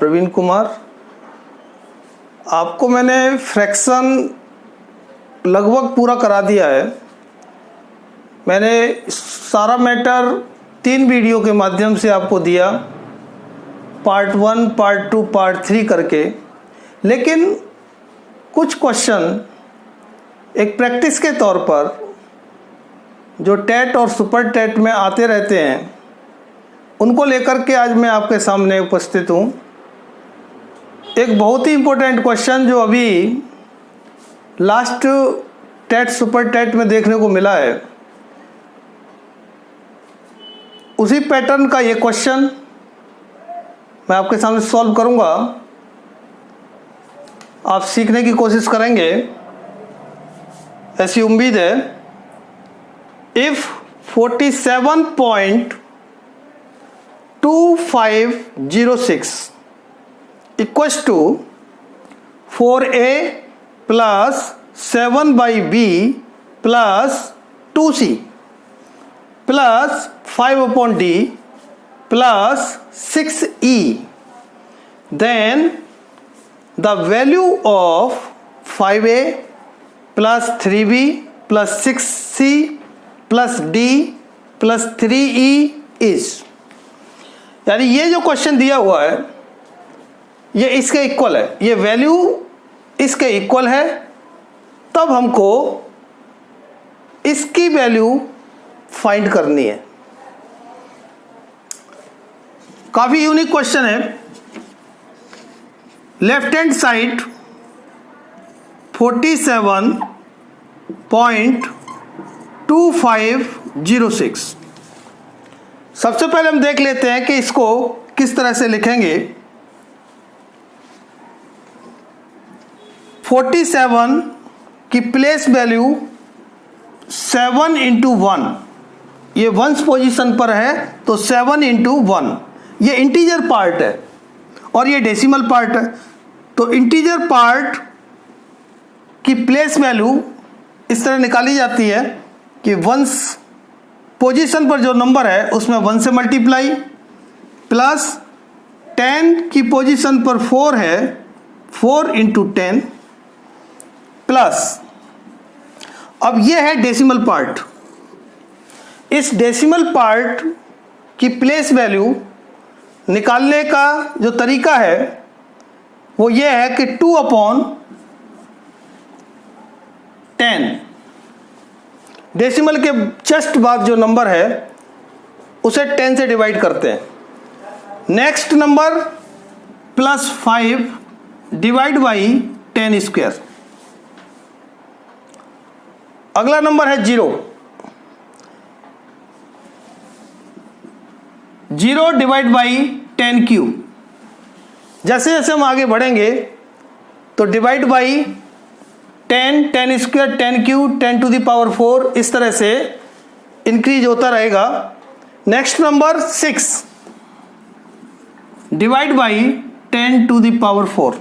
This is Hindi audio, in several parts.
प्रवीण कुमार। आपको मैंने फ्रैक्शन लगभग पूरा करा दिया है। मैंने सारा मैटर 3 वीडियो के माध्यम से आपको दिया, पार्ट 1, पार्ट 2, पार्ट 3 करके। लेकिन कुछ क्वेश्चन एक प्रैक्टिस के तौर पर जो टेट और सुपर टेट में आते रहते हैं, उनको लेकर के आज मैं आपके सामने उपस्थित हूँ। एक बहुत ही इम्पोर्टेंट क्वेश्चन जो अभी लास्ट टेट सुपर टेट में देखने को मिला है, उसी पैटर्न का ये क्वेश्चन मैं आपके सामने सॉल्व करूँगा। आप सीखने की कोशिश करेंगे ऐसी उम्मीद है। If 47.2506 equals to 4a plus 7/b plus 2c plus 5/d plus 6e, then the value of 5a plus 3b plus 6c plus d plus 3e is, यानी ये जो क्वेश्चन दिया हुआ है ये इसके इक्वल है, ये वैल्यू इसके इक्वल है, तब हमको इसकी वैल्यू फाइंड करनी है। काफी यूनिक क्वेश्चन है। Left hand side 47.2506। सबसे पहले हम देख लेते हैं कि इसको किस तरह से लिखेंगे। 47 की प्लेस वैल्यू 7 × 1, ये वंस पोजीशन पर है तो 7 × 1, ये इंटीजर पार्ट है और ये डेसिमल पार्ट है। तो इंटीजर पार्ट की प्लेस वैल्यू इस तरह निकाली जाती है कि वंस पोजीशन पर जो नंबर है उसमें 1 से मल्टीप्लाई, प्लस 10 की पोजीशन पर 4 है, 4 × 10 प्लस, अब ये है डेसिमल पार्ट। इस डेसिमल पार्ट की प्लेस वैल्यू निकालने का जो तरीका है वो ये है कि 2/10, डेसिमल के जस्ट बाद जो नंबर है उसे 10 से डिवाइड करते हैं। Next number plus 5 divide by 10²। अगला नंबर है 0 डिवाइड बाई 10³ जैसे जैसे हम आगे बढ़ेंगे तो डिवाइड बाई 10, 10², 10³ 10⁴ इस तरह से इंक्रीज होता रहेगा। Next number 6 divide by 10⁴।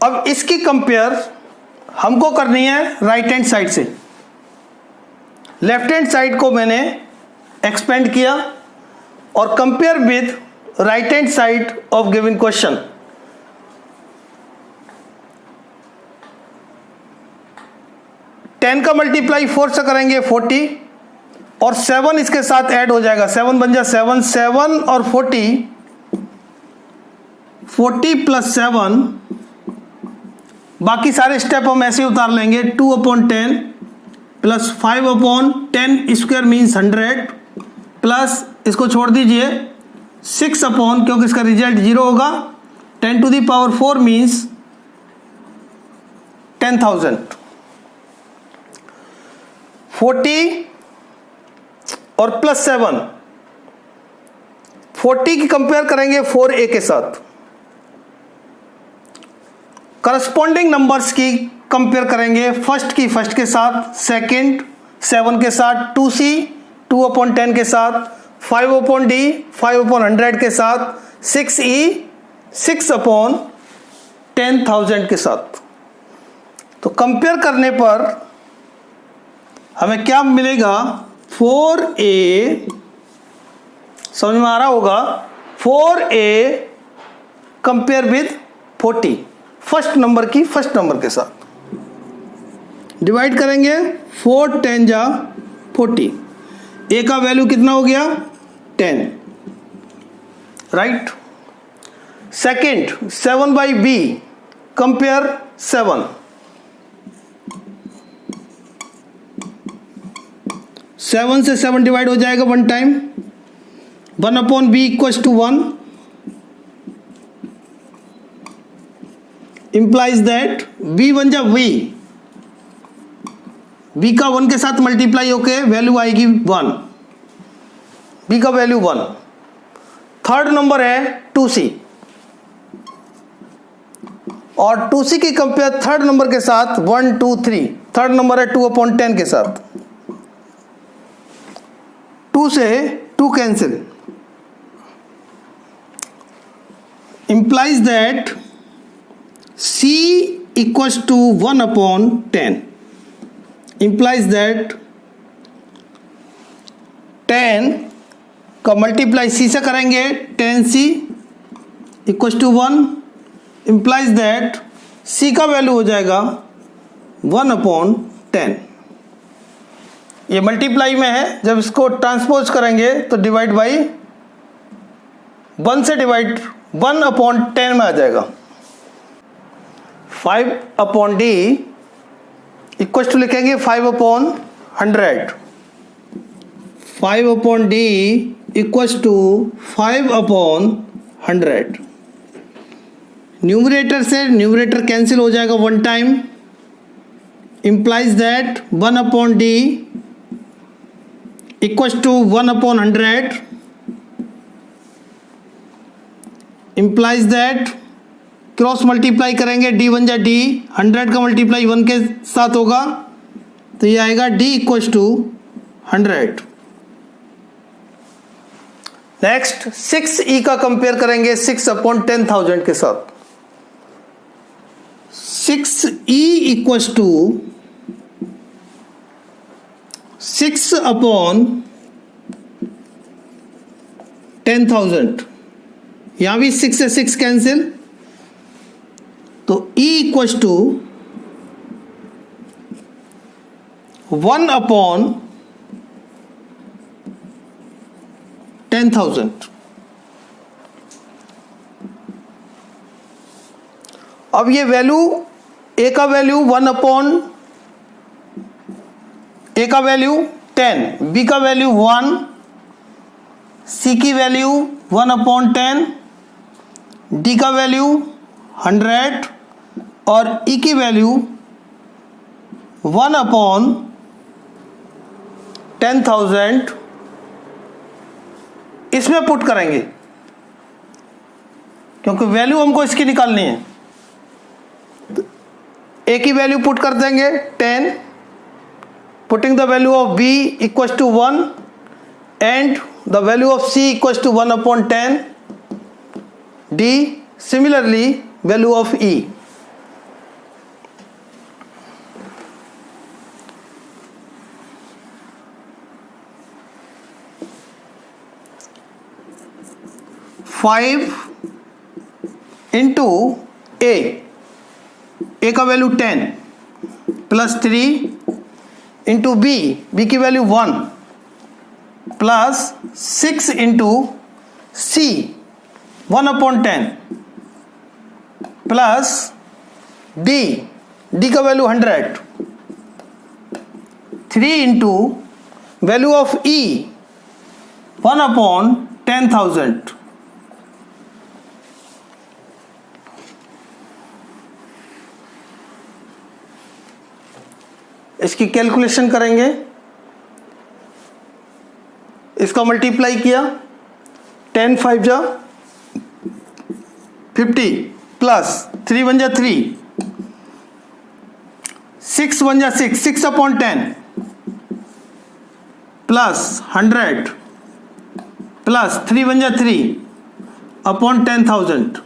अब इसकी कंपेयर हमको करनी है राइट हैंड साइड से। लेफ्ट हैंड साइड को मैंने एक्सपेंड किया और compare with right hand side of given question. Ten का मल्टीप्लाई 4 से करेंगे 40 और 7 इसके साथ ऐड हो जाएगा, 7 बन जाए 7, 7 और 40, 40 + 7, बाकी सारे स्टेप हम ऐसे ही उतार लेंगे। 2/10 प्लस 5/10² मीन्स 100 प्लस इसको छोड़ दीजिए 6 क्योंकि इसका रिजल्ट 0 होगा, 10⁴ मीन्स 10,000। 40 और प्लस 7, 40 की कंपेयर करेंगे 4a के साथ, करस्पॉन्डिंग नंबर्स की कंपेयर करेंगे फर्स्ट की फर्स्ट के साथ, सेकंड 7 के साथ, 2c 2/10 के साथ, 5/d 5/100 के साथ, 6e 6/10,000 के साथ। तो कंपेयर करने पर हमें क्या मिलेगा, 4a समझ में आ रहा होगा। 4a compare with 40, first number के साथ डिवाइड करेंगे। 4 10 जा 40, a का वैल्यू कितना हो गया 10, right. Second 7 by b compare 7, 7 से 7 डिवाइड हो जाएगा one time, 1 upon b equals to 1, implies that b बन जा v, b का 1 के साथ मल्टीप्लाई होके वैल्यू आएगी 1, b का वैल्यू 1। थर्ड नंबर है 2c, और 2c की कंपेयर थर्ड नंबर के साथ 1 2 3, थर्ड नंबर है 2 अपॉन 10 के साथ, 2 से 2 cancel, implies that c equals to 1 upon 10, implies that 10 का मल्टीप्लाई c से करेंगे 10c equals to 1, implies that c का वैल्यू हो जाएगा 1 अपॉन 10। ये मल्टीप्लाई में है, जब इसको ट्रांसपोज करेंगे तो डिवाइड बाई 1 से डिवाइड 1 अपॉन 10 में आ जाएगा। 5 अपॉन डी इक्वल टू लिखेंगे 5 upon 100, 5 upon D equal to 5 upon 100। Numerator से न्यूमरेटर कैंसिल हो जाएगा one time, implies that 1 upon D equal to 1 upon 100, implies that cross multiply करेंगे डी वन जा डी, 100 का मल्टीप्लाई 1 के साथ होगा तो ये आएगा D equal to 100। Next 6e का कंपेयर करेंगे 6 अपॉन 10,000 के साथ। 6e इक्वल टू 6 अपॉन 10,000, यहां भी 6 से 6 कैंसिल, तो e इक्वल टू 1 अपॉन 10,000। अब ये वैल्यू a का वैल्यू 1 अपॉन a का वैल्यू 10, b का वैल्यू 1, c की वैल्यू 1 अपॉन 10, d का वैल्यू 100 और e की वैल्यू 1 अपॉन 10,000 इसमें पुट करेंगे, क्योंकि वैल्यू हमको इसकी निकालनी है। a की वैल्यू पुट कर देंगे 10, putting the value of b equal to 1 and the value of c equal to 1 upon 10, d similarly value of e। Five into A का वैल्यू 10 प्लस 3 इंटू बी की value 1 plus 6 into C 1 upon 10 plus D का value 100, 3 into value of E 1 upon 10,000। इसकी कैलकुलेशन करेंगे, इसका मल्टीप्लाई किया 10 5 जा 50 प्लस 3 1 जा 3, 6 1 जा 6, 6 अपॉन 10 प्लस 100 प्लस 3 1 जा 3 अपॉन 10,000।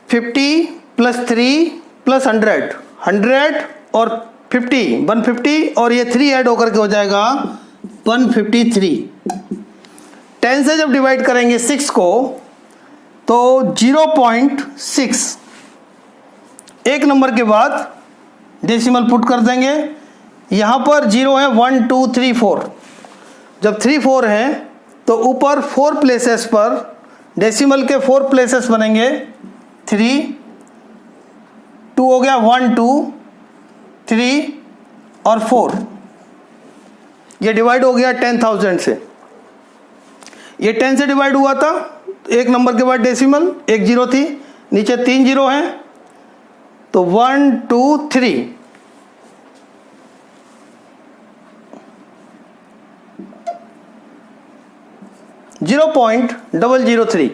50 प्लस 3 प्लस 100 और 150 और ये 3 ऐड होकर के हो जाएगा 153। 10 से जब डिवाइड करेंगे 6 को तो 0.6 एक नंबर के बाद डेसिमल पुट कर देंगे। यहाँ पर 0 है 1 2 3 4। जब 3 4 है तो ऊपर 4 प्लेसेस पर डेसिमल के 4 प्लेसेस बनेंगे। 3 2 हो गया 1 2 3 और 4। ये डिवाइड हो गया 10,000 से। ये 10 से डिवाइड हुआ था, एक नंबर के बाद डेसिमल, एक जीरो थी, नीचे 3 जीरो हैं, तो 1 2 3 0.003।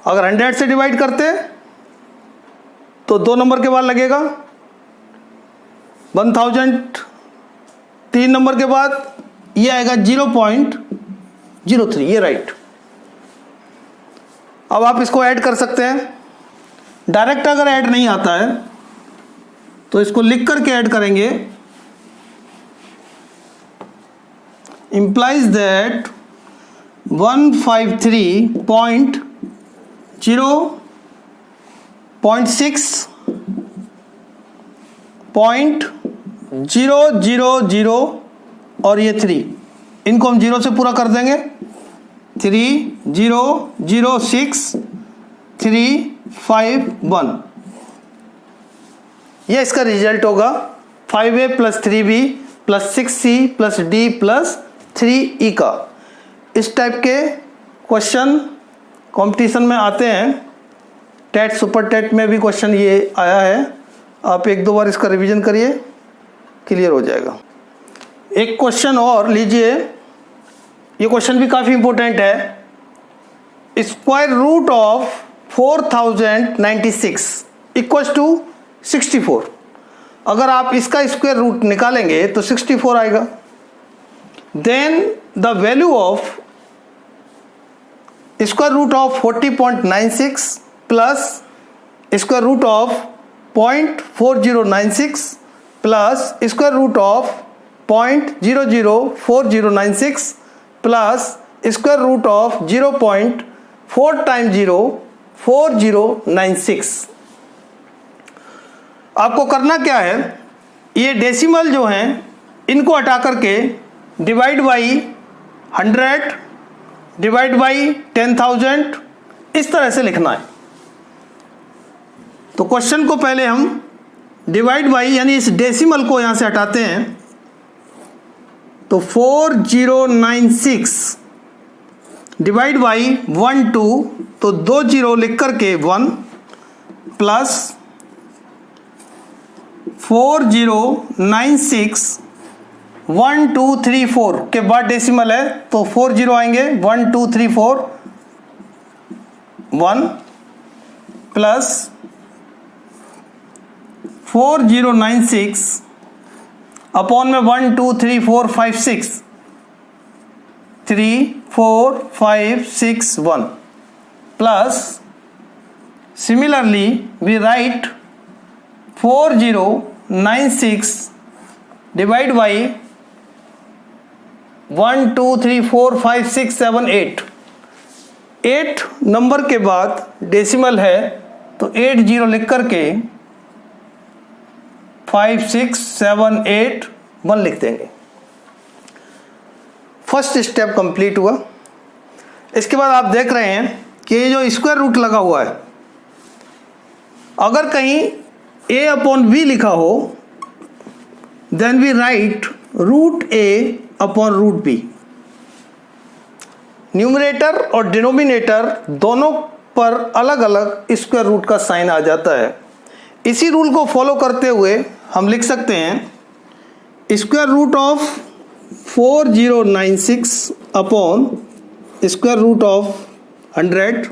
अगर 100 से डिवाइड करते तो 2 नंबर के बाद लगेगा। 1000 3 नंबर के बाद ये आएगा 0.03। ये राइट। अब आप इसको ऐड कर सकते हैं। डायरेक्ट अगर ऐड नहीं आता है तो इसको लिख करके ऐड करेंगे। implies that 153.0.000 और ये 3, इनको हम 0 से पूरा कर देंगे। 3 0 0 6 3 5 1। ये इसका रिजल्ट होगा 5a + 3b + 6c + d + 3e का। इस टाइप के क्वेश्चन कंपटीशन में आते हैं। टेट सुपर टेट में भी क्वेश्चन ये आया है। आप 1-2 बार इसका रिवीजन करिए, क्लियर हो जाएगा। एक क्वेश्चन और लीजिए, ये क्वेश्चन भी काफ़ी इंपॉर्टेंट है। Square root of 4096 equals to 64। अगर आप इसका स्क्वायर रूट निकालेंगे तो 64 आएगा। Then the value of square root of 40.96 plus square root of 0.4096 plus square root of 0.004096 plus square root of 0.4 times 0 4096। आपको करना क्या है, ये डेसिमल जो हैं इनको हटा करके डिवाइड बाई 100 डिवाइड बाई 10,000 इस तरह से लिखना है। तो क्वेश्चन को पहले हम डिवाइड बाई यानी इस डेसिमल को यहां से हटाते हैं। तो 4096 डिवाइड बाई 1 2, तो 2 जीरो लिख करके 1 प्लस 4096 1 2 3 4 के बाद डेसिमल है तो 4 जीरो आएंगे। 1 2 3 4 1 प्लस 4096 अपॉन में 1 2 3 4 5 6 3 4 5 6 1 plus similarly we write 4096 divide by 1 2 3 4 5 6 7 8। 8 नंबर के बाद डेसिमल है तो 8 जीरो लिख करके 5 6 7 8 1 लिख देंगे। फर्स्ट स्टेप कंप्लीट हुआ। इसके बाद आप देख रहे हैं कि ये जो स्क्वायर रूट लगा हुआ है, अगर कहीं a अपॉन b लिखा हो then we write root a upon root b। Numerator और डिनोमिनेटर दोनों पर अलग अलग स्क्वायर रूट का साइन आ जाता है। इसी रूल को फॉलो करते हुए हम लिख सकते हैं square root of 4096 upon square root of 100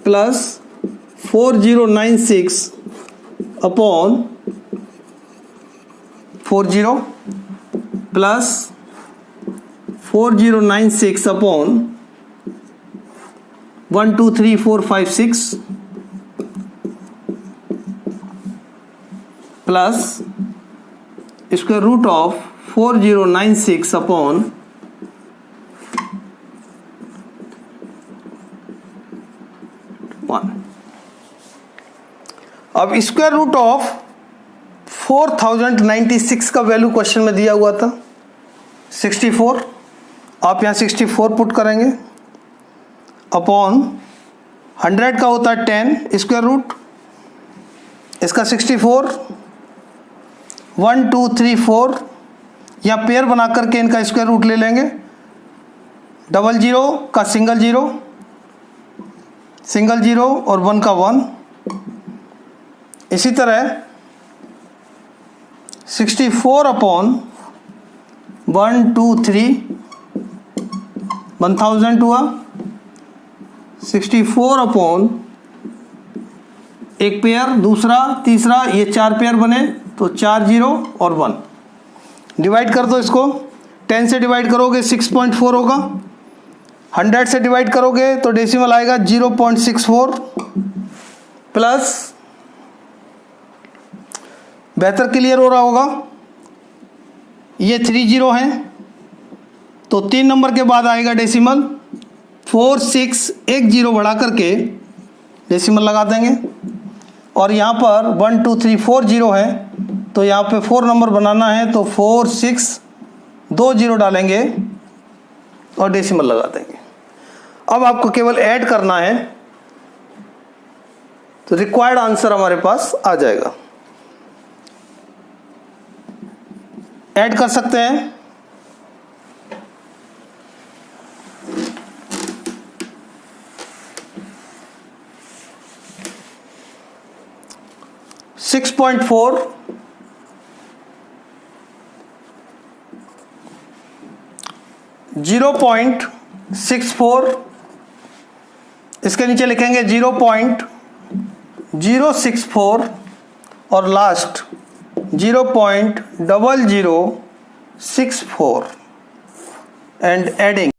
plus 4096 upon 40 plus 4096 upon 1 2 3 4 5 6 plus square root of 4096 upon 1। अब स्क्वायर रूट ऑफ 4096 का वैल्यू क्वेश्चन में दिया हुआ था 64। आप यहाँ 64 पुट करेंगे अपॉन 100 का होता है 10 स्क्वायर रूट, इसका 64 1 2 3 4 या पेयर बना करके इनका स्क्वायर रूट ले लेंगे। 00 का सिंगल जीरो और 1 का 1। इसी तरह 64 अपॉन 1 2 3 1000 हुआ। 64 अपॉन एक पेयर, दूसरा, तीसरा, ये 4 पेयर बने तो 4 0 और 1। डिवाइड कर दो इसको, 10 से डिवाइड करोगे 6.4 होगा, 100 से डिवाइड करोगे तो डेसिमल आएगा 0.64 प्लस, बेहतर क्लियर हो रहा होगा, ये 3 0 हैं तो 3 नंबर के बाद आएगा डेसिमल 4 6 1 0 बढ़ा करके डेसिमल लगा देंगे। और यहाँ पर 1 2 3 4 0 है तो यहाँ पे 4 नंबर बनाना है तो 4 6 2 0 डालेंगे और डेसिमल लगा देंगे। अब आपको केवल ऐड करना है तो रिक्वायर्ड आंसर हमारे पास आ जाएगा। ऐड कर सकते हैं। सिक्स 6.4 0.64, इसके नीचे लिखेंगे 0.064 और लास्ट 0.0064 and adding